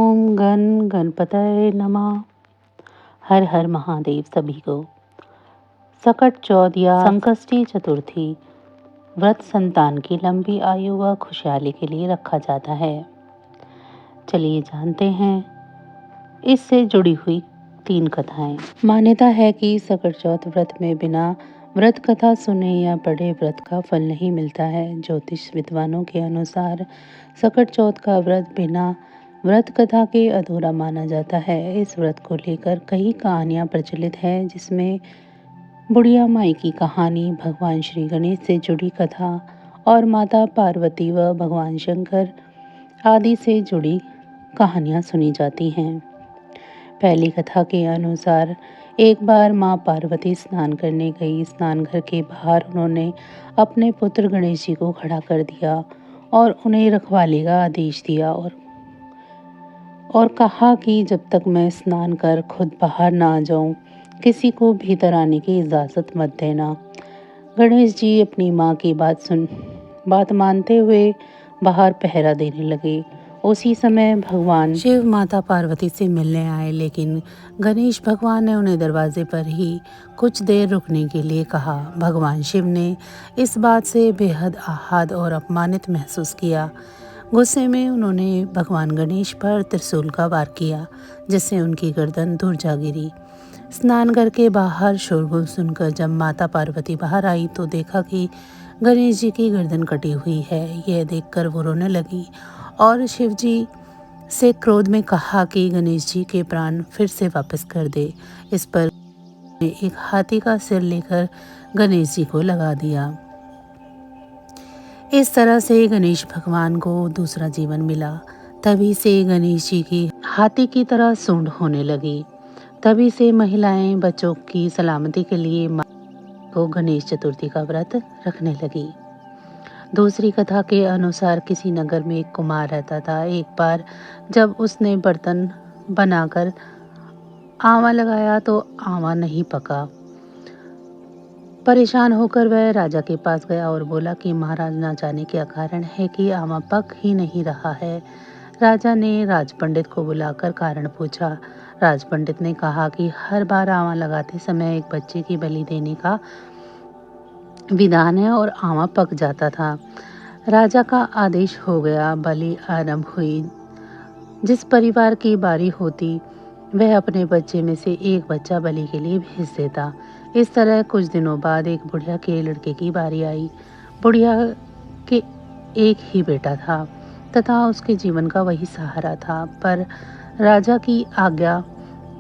ओम गण गणपतये नमः। हर हर महादेव सभी को। सकट चौथ या संकष्टी चतुर्थी व्रत संतान की लंबी आयु व खुशहाली के लिए रखा जाता है। चलिए जानते हैं इससे जुड़ी हुई 3 कथाएं। मान्यता है कि सकट चौथ व्रत में बिना व्रत कथा सुने या पढ़े व्रत का फल नहीं मिलता है। ज्योतिष विद्वानों के अनुसार सकट चौथ का व्रत बिना व्रत कथा के अधूरा माना जाता है। इस व्रत को लेकर कई कहानियां प्रचलित हैं, जिसमें बुढ़िया माई की कहानी, भगवान श्री गणेश से जुड़ी कथा और माता पार्वती व भगवान शंकर आदि से जुड़ी कहानियां सुनी जाती हैं। पहली कथा के अनुसार एक बार माँ पार्वती स्नान करने गई। स्नान घर के बाहर उन्होंने अपने पुत्र गणेश जी को खड़ा कर दिया और उन्हें रखवाली का आदेश दिया और कहा कि जब तक मैं स्नान कर खुद बाहर ना आ जाऊं, किसी को भीतर आने की इजाज़त मत देना। गणेश जी अपनी माँ की बात मानते हुए बाहर पहरा देने लगे। उसी समय भगवान शिव माता पार्वती से मिलने आए, लेकिन गणेश भगवान ने उन्हें दरवाजे पर ही कुछ देर रुकने के लिए कहा। भगवान शिव ने इस बात से बेहद आहत और अपमानित महसूस किया। गुस्से में उन्होंने भगवान गणेश पर त्रिशूल का वार किया, जिससे उनकी गर्दन दूर जा गिरी। स्नानघर के बाहर शोरगुल सुनकर जब माता पार्वती बाहर आई तो देखा कि गणेश जी की गर्दन कटी हुई है। यह देखकर वो रोने लगी और शिव जी से क्रोध में कहा कि गणेश जी के प्राण फिर से वापस कर दे। इस पर एक हाथी का सिर लेकर गणेश जी को लगा दिया। इस तरह से गणेश भगवान को दूसरा जीवन मिला। तभी से गणेश जी की हाथी की तरह सूंड होने लगी। तभी से महिलाएं बच्चों की सलामती के लिए माँ को गणेश चतुर्थी का व्रत रखने लगी। दूसरी कथा के अनुसार किसी नगर में एक कुमार रहता था। एक बार जब उसने बर्तन बनाकर आंवला लगाया तो आंवला नहीं पका। परेशान होकर वह राजा के पास गया और बोला कि महाराज, ना जाने क्या कारण है कि आंवला पक ही नहीं रहा है। राजा ने राज पंडित को बुलाकर कारण पूछा। राज पंडित ने कहा कि हर बार आंवला लगाते समय एक बच्चे की बलि देने का विधान है और आंवला पक जाता था। राजा का आदेश हो गया। बलि आरंभ हुई। जिस परिवार की बारी होती वह अपने बच्चे में से एक बच्चा बलि के लिए भेज देता। इस तरह कुछ दिनों बाद एक बुढ़िया के लड़के की बारी आई। बुढ़िया के एक ही बेटा था तथा उसके जीवन का वही सहारा था, पर राजा की आज्ञा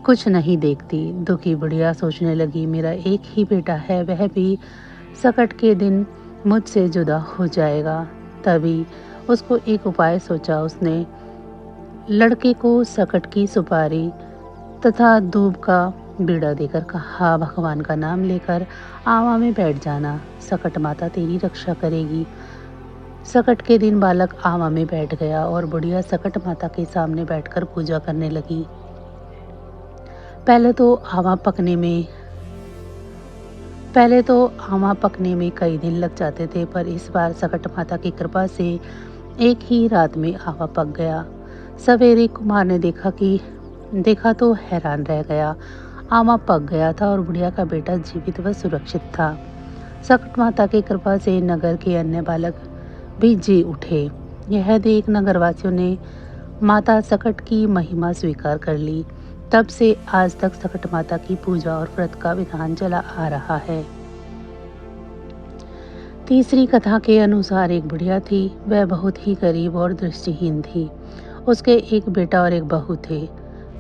कुछ नहीं देखती। दुखी बुढ़िया सोचने लगी, मेरा एक ही बेटा है, वह भी सकट के दिन मुझसे जुदा हो जाएगा। तभी उसको एक उपाय सोचा। उसने लड़के को सकट की सुपारी तथा दूब का बीड़ा देकर कहा, भगवान का नाम लेकर आंवला में बैठ जाना, सकट माता तेरी रक्षा करेगी। सकट के दिन बालक आंवला में बैठ गया और बुढ़िया सकट माता के सामने बैठकर पूजा करने लगी। पहले तो आंवला पकने में कई दिन लग जाते थे, पर इस बार सकट माता की कृपा से एक ही रात में आंवला पक गया। सवेरे कुमार ने देखा तो हैरान रह गया। आंवला पक गया था और बुढ़िया का बेटा जीवित व सुरक्षित था। सकट माता की कृपा से नगर के अन्य बालक भी जी उठे। यह देख नगरवासियों ने माता सकट की महिमा स्वीकार कर ली। तब से आज तक सकट माता की पूजा और व्रत का विधान चला आ रहा है। तीसरी कथा के अनुसार एक बुढ़िया थी। वह बहुत ही गरीब और दृष्टिहीन थी। उसके एक बेटा और एक बहू थे।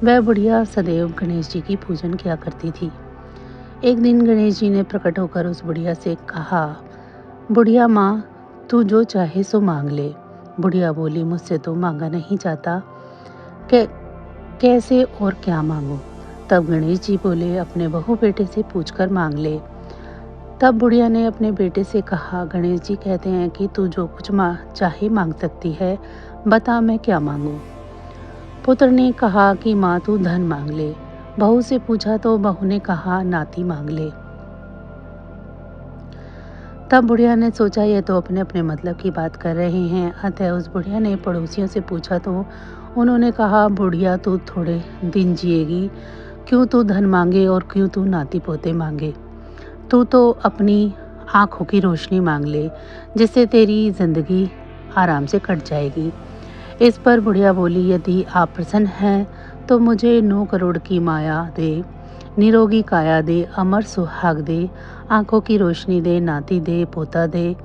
वह बुढ़िया सदैव गणेश जी की पूजन किया करती थी। एक दिन गणेश जी ने प्रकट होकर उस बुढ़िया से कहा, बुढ़िया माँ, तू जो चाहे सो मांग ले। बुढ़िया बोली, मुझसे तो मांगा नहीं जाता, कैसे और क्या मांगूं? तब गणेश जी बोले, अपने बहू बेटे से पूछकर मांग ले। तब बुढ़िया ने अपने बेटे से कहा, गणेश जी कहते हैं कि तू जो कुछ चाहे मांग सकती है, बता मैं क्या मांगूं? पुत्र ने कहा कि माँ तू धन मांग ले। बहू से पूछा तो बहू ने कहा, नाती मांग ले। तब बुढ़िया ने सोचा, ये तो अपने अपने मतलब की बात कर रहे हैं। अतः उस बुढ़िया ने पड़ोसियों से पूछा तो उन्होंने कहा, बुढ़िया तू थोड़े दिन जिएगी, क्यों तू धन मांगे और क्यों तू नाती पोते मांगे। तू तो अपनी आँखों की रोशनी मांग ले, जिससे तेरी जिंदगी आराम से कट जाएगी। इस पर बुढ़िया बोली, यदि आप प्रसन्न हैं तो मुझे 9 करोड़ की माया दे, निरोगी काया दे, अमर सुहाग दे, आँखों की रोशनी दे, नाती दे, पोता दे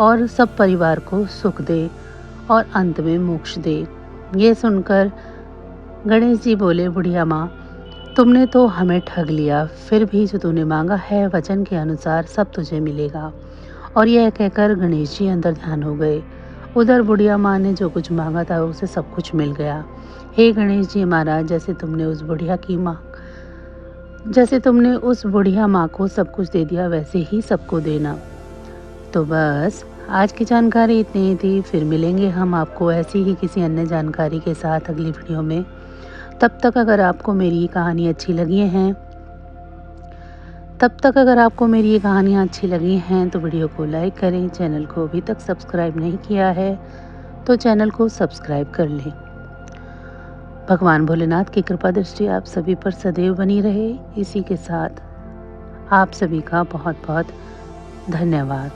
और सब परिवार को सुख दे और अंत में मोक्ष दे। ये सुनकर गणेश जी बोले, बुढ़िया माँ, तुमने तो हमें ठग लिया, फिर भी जो तूने मांगा है वचन के अनुसार सब तुझे मिलेगा। और यह कहकर गणेश जी अंदर ध्यान हो गए। उधर बुढ़िया माँ ने जो कुछ मांगा था उसे सब कुछ मिल गया। हे गणेश जी महाराज, जैसे तुमने उस बुढ़िया माँ को सब कुछ दे दिया, वैसे ही सबको देना। तो बस आज की जानकारी इतनी ही थी। फिर मिलेंगे हम आपको ऐसी ही किसी अन्य जानकारी के साथ अगली वीडियो में। तब तक अगर आपको मेरी ये कहानियाँ अच्छी लगी हैं तो वीडियो को लाइक करें। चैनल को अभी तक सब्सक्राइब नहीं किया है तो चैनल को सब्सक्राइब कर लें। भगवान भोलेनाथ की कृपा दृष्टि आप सभी पर सदैव बनी रहे। इसी के साथ आप सभी का बहुत बहुत धन्यवाद।